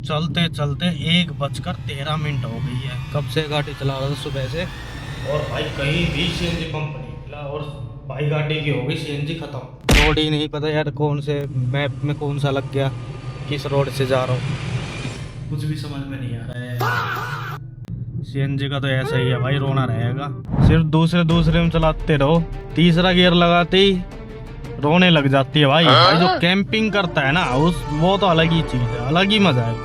चलते चलते 1:13 हो गई है। कब से गाड़ी चला रहा था सुबह से, और भाई कहीं भी सीएनजी पंप नहीं मिला, और भाई गाड़ी की हो गई सीएनजी खत्म। रोड ही नहीं पता यार, कौन से मैप में कौन सा लग गया, किस रोड से जा रहा हूँ कुछ भी समझ में नहीं आ रहा है। सीएनजी का तो ऐसा ही है भाई, रोना रहेगा। सिर्फ दूसरे में चलाते रहो, तीसरा गियर लगाते ही रोने लग जाती है भाई। भाई जो कैंपिंग करता है ना वो तो अलग ही चीज है, अलग ही मजा है,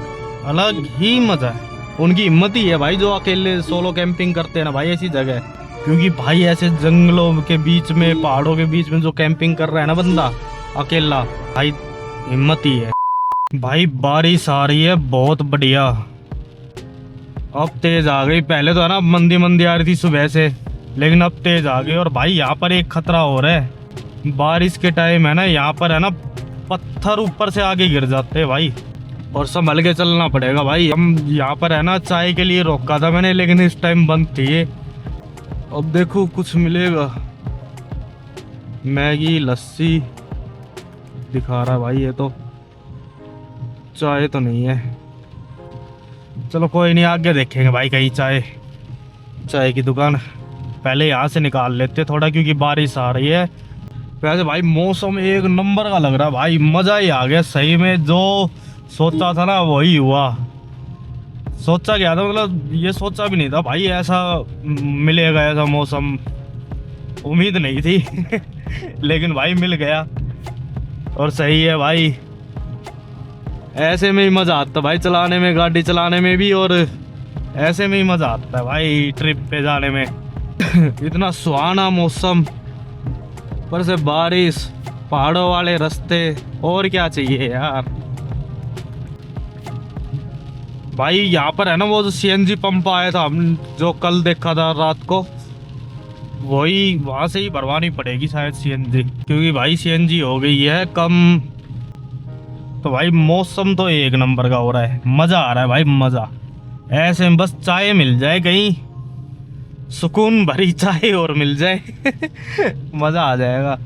अलग ही मजा है। उनकी हिम्मत ही है भाई जो अकेले सोलो कैंपिंग करते हैं ना भाई ऐसी जगह। क्योंकि भाई ऐसे जंगलों के बीच में, पहाड़ों के बीच में जो कैंपिंग कर रहा है ना बंदा अकेला, भाई हिम्मत ही है। भाई बारिश आ रही है बहुत बढ़िया, अब तेज आ गई। पहले तो है ना मंदी मंदी आ रही थी सुबह से, लेकिन अब तेज आ गई। और भाई यहाँ पर एक खतरा हो रहा है, बारिश के टाइम है ना, यहाँ पर है ना पत्थर ऊपर से आगे गिर जाते हैं भाई, और संभल के चलना पड़ेगा भाई। हम यहाँ पर है ना चाय के लिए रोका था मैंने, लेकिन इस टाइम बंद थी ये। अब देखो कुछ मिलेगा, मैगी लस्सी दिखा रहा है भाई, ये तो चाय तो नहीं है। चलो कोई नहीं, आगे देखेंगे भाई कहीं चाय की दुकान। पहले यहाँ से निकाल लेते थोड़ा, क्योंकि बारिश आ रही है। वैसे भाई मौसम एक नंबर का लग रहा है भाई, मजा ही आ गया सही में। जो सोचा था ना वही हुआ, सोचा क्या था, मतलब ये सोचा भी नहीं था भाई ऐसा मिलेगा, ऐसा मौसम उम्मीद नहीं थी लेकिन भाई मिल गया, और सही है भाई। ऐसे में ही मजा आता भाई चलाने में, गाड़ी चलाने में भी, और ऐसे में ही मजा आता है भाई ट्रिप पे जाने में इतना सुहाना मौसम, पर से बारिश, पहाड़ों वाले रास्ते, और क्या चाहिए यार। भाई यहाँ पर है ना वो जो सीएनजी पंप आया था हम जो कल देखा था रात को, वही वहां से ही भरवानी पड़ेगी शायद सीएनजी, क्योंकि भाई सीएनजी हो गई है कम। तो भाई मौसम तो एक नंबर का हो रहा है, मजा आ रहा है भाई, मजा। ऐसे में बस चाय मिल जाए कहीं, सुकून भरी चाय और मिल जाए मजा आ जाएगा।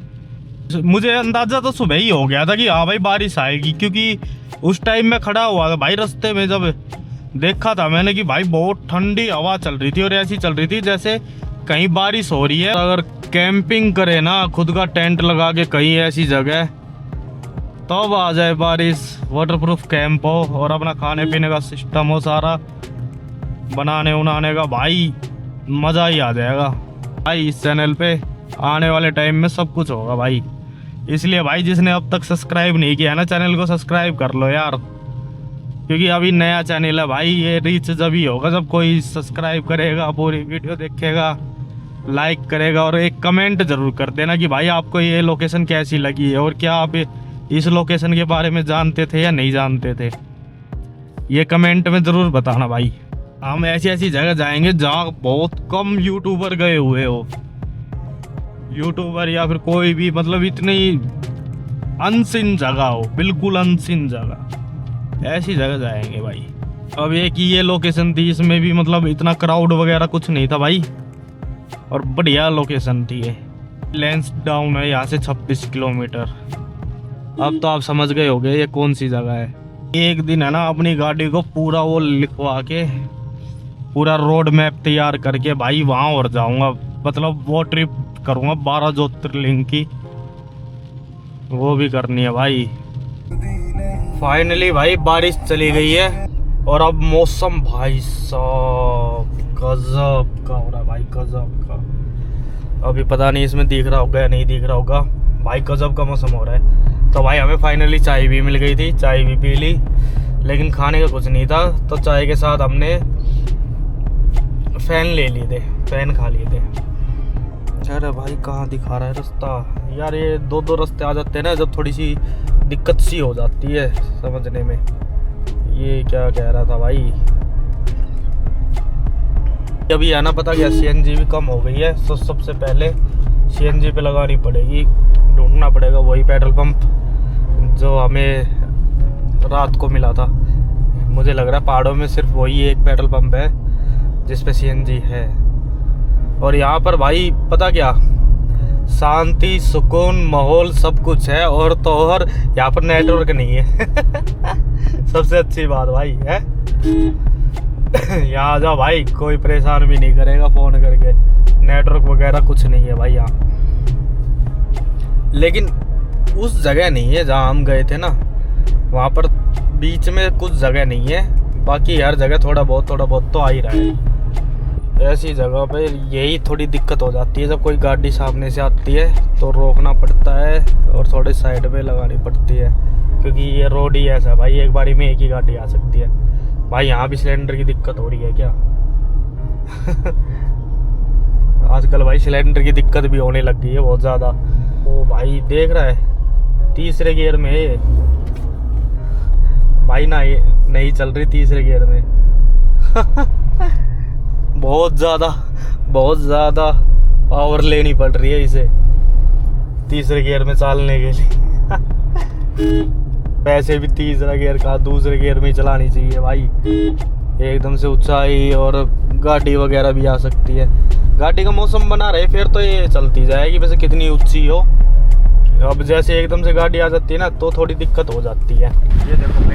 मुझे अंदाजा तो सुबह ही हो गया था कि हाँ भाई बारिश आएगी, क्योंकि उस टाइम में खड़ा हुआ था भाई रास्ते में, जब देखा था मैंने कि भाई बहुत ठंडी हवा चल रही थी, और ऐसी चल रही थी जैसे कहीं बारिश हो रही है। अगर कैंपिंग करे ना, खुद का टेंट लगा के कहीं ऐसी जगह, तब आ जाए बारिश, वाटरप्रूफ कैंप हो और अपना खाने पीने का सिस्टम हो सारा, बनाने उनाने का, भाई मज़ा ही आ जाएगा भाई। इस चैनल पे आने वाले टाइम में सब कुछ होगा भाई, इसलिए भाई जिसने अब तक सब्सक्राइब नहीं किया है ना चैनल को सब्सक्राइब कर लो यार, क्योंकि अभी नया चैनल है भाई। ये रीच जब ही होगा जब कोई सब्सक्राइब करेगा, पूरी वीडियो देखेगा, लाइक करेगा, और एक कमेंट जरूर कर देना कि भाई आपको ये लोकेशन कैसी लगी है, और क्या आप इस लोकेशन के बारे में जानते थे या नहीं जानते थे, ये कमेंट में ज़रूर बताना भाई। हम ऐसी ऐसी जगह जाएंगे जहाँ बहुत कम यूट्यूबर गए हुए हो, यूट्यूबर या फिर कोई भी, मतलब इतनी अनसीन जगह हो, बिल्कुल अनसीन जगह, ऐसी जगह जाएंगे भाई। अब एक ये लोकेशन थी, इसमें भी मतलब इतना क्राउड वगैरह कुछ नहीं था भाई, और बढ़िया लोकेशन थी ये। लैंसडाउन है यहाँ से 26 किलोमीटर। अब तो आप समझ गए होंगे ये कौन सी जगह है। एक दिन है ना अपनी गाड़ी को पूरा वो लिखवा के, पूरा रोड मैप तैयार करके भाई वहाँ और जाऊँगा, मतलब वो ट्रिप करूँगा 12 ज्योतिर्लिंग की, वो भी करनी है भाई। फाइनली भाई बारिश चली गई है, और अब मौसम भाई साहब गजब का हो रहा है भाई, गजब का। अभी पता नहीं इसमें दिख रहा होगा या नहीं दिख रहा होगा भाई, गजब का मौसम हो रहा है। तो भाई हमें फाइनली चाय भी मिल गई थी, चाय भी पी ली, लेकिन खाने का कुछ नहीं था, तो चाय के साथ हमने फैन ले लिए थे, फैन खा लिए थे। अरे भाई कहाँ दिखा रहा है रास्ता यार, ये दो दो रास्ते आ जाते हैं ना जब थोड़ी सी दिक्कत सी हो जाती है समझने में। ये क्या कह रहा था भाई, अभी है ना पता क्या, सीएनजी भी कम हो गई है, तो सबसे पहले सीएनजी पे लगानी पड़ेगी, ढूंढना पड़ेगा वही पेट्रोल पंप जो हमें रात को मिला था। मुझे लग रहा है पहाड़ों में सिर्फ वही एक पेट्रोल पंप है जिस पे सीएनजी है। और यहाँ पर भाई पता क्या, शांति, सुकून, माहौल सब कुछ है, और तो और यहाँ पर नेटवर्क नहीं है सबसे अच्छी बात भाई है। यहाँ आ जाओ भाई, कोई परेशान भी नहीं करेगा फोन करके, नेटवर्क वगैरह कुछ नहीं है भाई यहाँ। लेकिन उस जगह नहीं है जहाँ हम गए थे ना, वहाँ पर बीच में कुछ जगह नहीं है, बाकी हर जगह थोड़ा बहुत तो आ ही रहा है। ऐसी जगह पे यही थोड़ी दिक्कत हो जाती है, जब कोई गाड़ी सामने से आती है तो रोकना पड़ता है और थोड़े साइड पे लगानी पड़ती है, क्योंकि ये रोड ही ऐसा है भाई, एक बारी में एक ही गाड़ी आ सकती है। भाई यहाँ भी सिलेंडर की दिक्कत हो रही है क्या? आजकल भाई सिलेंडर की दिक्कत भी होने लग गई है बहुत ज़्यादा। ओ भाई देख रहा है, तीसरे गियर में है भाई ना, ये नहीं चल रही तीसरे गियर में। बहुत ज़्यादा पावर लेनी पड़ रही है इसे तीसरे गियर में चलने के लिए। पैसे भी तीसरा गियर का, दूसरे गियर में ही चलानी चाहिए भाई। एकदम से ऊंचाई और गाड़ी वगैरह भी आ सकती है। गाड़ी का मौसम बना रहे फिर तो ये चलती जाएगी, वैसे कितनी ऊंची हो। अब जैसे एकदम से गाड़ी आ जाती है ना तो थोड़ी दिक्कत हो जाती है। ये देखो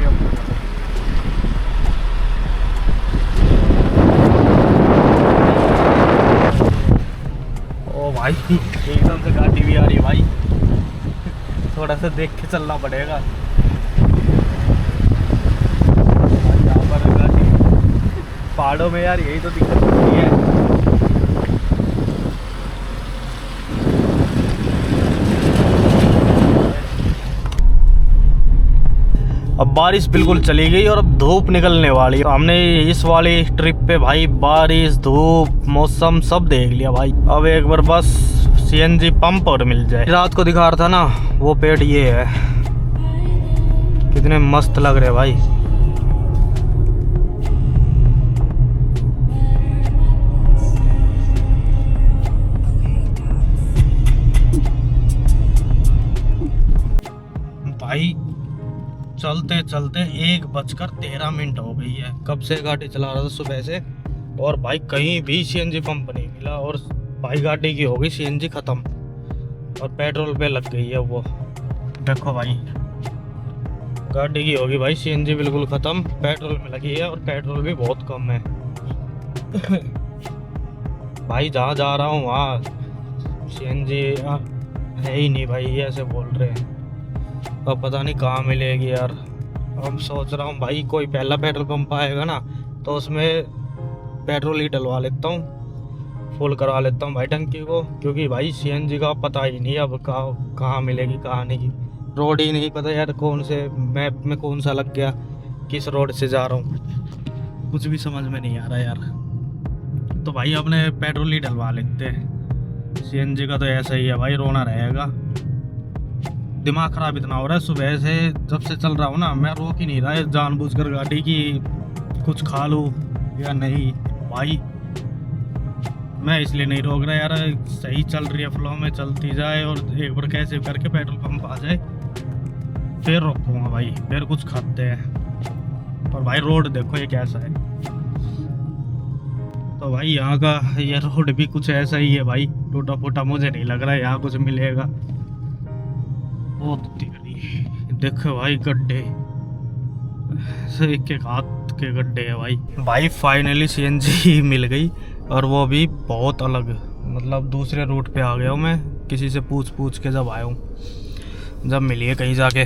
भाई, भाई एकदम से गाड़ी भी आ रही है भाई, थोड़ा सा देख के चलना पड़ेगा। यहाँ पर गाड़ी पहाड़ों में यार यही तो दिक्कत होती है। अब बारिश बिल्कुल चली गई और अब धूप निकलने वाली है। हमने इस वाली ट्रिप पे भाई बारिश, धूप, मौसम सब देख लिया भाई। अब एक बार बस सीएनजी पंप और मिल जाए। रात को दिखा रहा था ना वो पेड़, ये है, कितने मस्त लग रहे भाई। भाई चलते चलते 1:13 हो गई है। कब से गाड़ी चला रहा था सुबह से, और भाई कहीं भी सीएनजी पंप नहीं मिला। और भाई गाड़ी की हो गई सीएनजी खत्म और पेट्रोल पे लग गई है वो। देखो भाई गाड़ी की होगी भाई सीएनजी बिल्कुल खत्म, पेट्रोल में लगी है और पेट्रोल भी बहुत कम है। भाई जहाँ जा रहा हूँ वहाँ सीएनजी है ही नहीं भाई, ऐसे बोल रहे हैं। अब पता नहीं कहाँ मिलेगी यार। अब सोच रहा हूँ भाई कोई पहला पेट्रोल पंप आएगा ना तो उसमें पेट्रोल ही डलवा लेता हूँ, फुल करवा लेता हूँ भाई टंकी को, क्योंकि भाई सीएनजी का पता ही नहीं अब कहाँ मिलेगी कहाँ नहीं। रोड ही नहीं पता यार, कौन से मैप में कौन सा लग गया, किस रोड से जा रहा हूँ, कुछ भी समझ में नहीं आ रहा यार। तो भाई अपने पेट्रोल ही डलवा लेते हैं। सीएनजी का तो ऐसा ही है भाई, रोना रहेगा। दिमाग खराब इतना हो रहा है सुबह से, जब से चल रहा हूँ ना मैं रोक ही नहीं रहा है जानबूझकर गाड़ी की, कुछ खा लूँ या नहीं भाई। मैं इसलिए नहीं रोक रहा यार, सही चल रही है, फ्लो में चलती जाए और एक बार कैसे करके पेट्रोल पंप आ जाए फिर रोकूंगा भाई, फिर कुछ खाते हैं। और भाई रोड देखो ये कैसा है। तो भाई यहाँ का ये रोड भी कुछ ऐसा ही है भाई, टूटा फूटा, मुझे नहीं लग रहा है यहाँ कुछ मिलेगा। ओ देखो भाई गड्ढे, एक एक हाथ के गड्ढे है भाई। भाई फाइनली सीएनजी मिल गई, और वो भी बहुत अलग, मतलब दूसरे रूट पे आ गया हूँ मैं, किसी से पूछ के जब आया हूँ, जब मिली है कहीं जाके।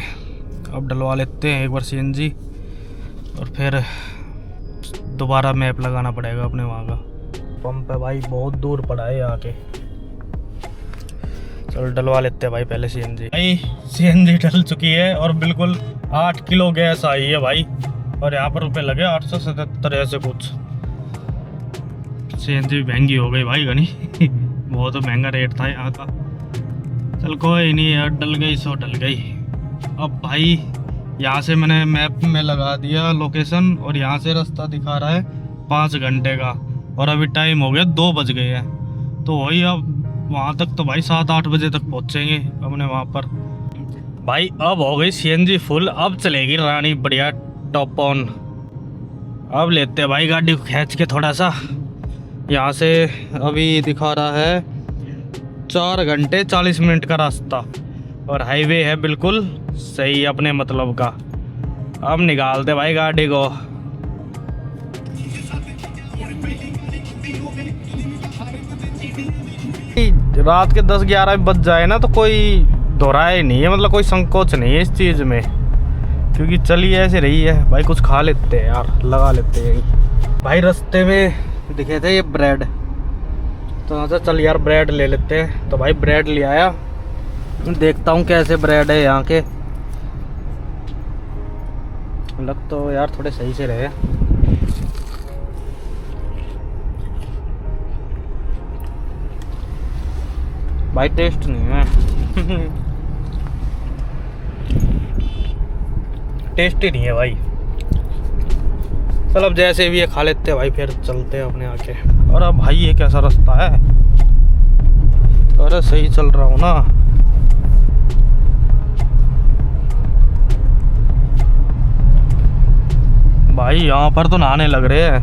अब डलवा लेते हैं एक बार सीएनजी और फिर दोबारा मैप लगाना पड़ेगा अपने वहाँ का। पंप है भाई, बहुत दूर पड़ा है आके। चलो डलवा लेते हैं भाई पहले सीएनजी। भाई सीएनजी डल चुकी है और बिल्कुल 8 किलो गैस आई है भाई, और यहाँ पर रुपये लगे 877 ऐसे कुछ। सीएनजी महंगी हो गई भाई गनी। बहुत महंगा रेट था यहाँ का। चल कोई नहीं यार, डल गई सो डल गई। अब भाई यहाँ से मैंने मैप में लगा दिया लोकेशन, और यहाँ से रास्ता दिखा रहा है 5 घंटे का, और अभी टाइम हो गया 2 बज गए हैं। तो वही अब वहाँ तक तो भाई 7-8 बजे तक पहुँचेंगे अपने वहाँ पर। भाई अब हो गई सीएनजी फुल, अब चलेगी रानी बढ़िया टॉप ऑन। अब लेते हैं भाई गाड़ी को खींच के थोड़ा सा। यहाँ से अभी दिखा रहा है 4 घंटे 40 मिनट का रास्ता, और हाईवे है बिल्कुल सही अपने मतलब का। अब निकालते भाई गाड़ी को। रात के 10-11 बज जाए ना तो कोई दोहराए नहीं है, मतलब कोई संकोच नहीं है इस चीज़ में, क्योंकि चली ऐसे रही है भाई। कुछ खा लेते हैं यार, लगा लेते हैं भाई। रास्ते में दिखे थे ये ब्रेड, तो यहाँ से चल यार ब्रेड ले लेते हैं। तो भाई ब्रेड ले आया, देखता हूँ कैसे ब्रेड है यहाँ के। लग तो यार थोड़े सही से रहे। भाई टेस्ट नहीं है टेस्ट ही नहीं है भाई। चल अब जैसे भी ये खा लेते हैं भाई, फिर चलते हैं अपने आके। और अब भाई ये कैसा रास्ता है? अरे सही चल रहा हूँ ना। भाई यहाँ पर तो नहाने लग रहे हैं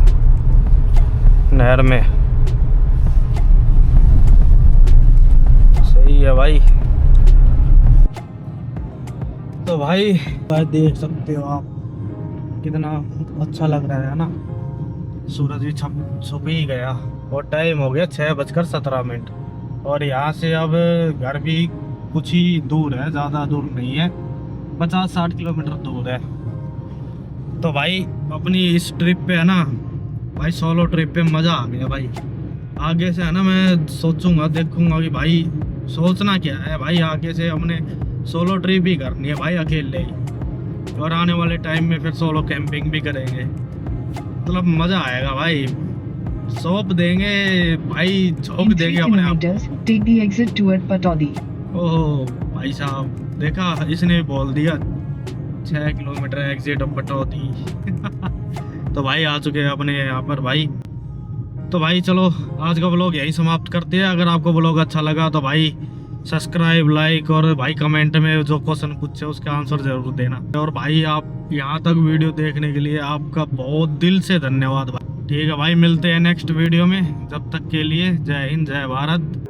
नहर में। सही है भाई। तो भाई देख सकते हो आप कितना अच्छा लग रहा है ना। सूरज भी छुप ही गया और टाइम हो गया 6:17। और यहाँ से अब घर भी कुछ ही दूर है, ज़्यादा दूर नहीं है, 50-60 किलोमीटर दूर है। तो भाई अपनी इस ट्रिप पे है ना भाई, सोलो ट्रिप पे मज़ा आ गया भाई। आगे से है ना मैं सोचूंगा, देखूंगा कि भाई सोचना क्या है भाई, आगे से हमने सोलो ट्रिप ही करनी है भाई, अकेले ही। और आने वाले टाइम में फिर सोलो कैंपिंग भी करेंगे, मतलब मज़ा आएगा भाई। सौंप देंगे भाई, झोंक देंगे अपने आप। ओह भाई साहब, देखा इसने बोल दिया 6 किलोमीटर एग्जिट पटौदी तो भाई आ चुके हैं अपने यहाँ पर भाई। तो भाई चलो आज का व्लॉग यहीं समाप्त करते हैं। अगर आपको व्लॉग अच्छा लगा तो भाई सब्सक्राइब, लाइक और भाई कमेंट में जो क्वेश्चन पूछे उसका आंसर जरूर देना। और भाई आप यहाँ तक वीडियो देखने के लिए आपका बहुत दिल से धन्यवाद भाई। ठीक है भाई, मिलते हैं नेक्स्ट वीडियो में। जब तक के लिए जय हिंद, जय भारत।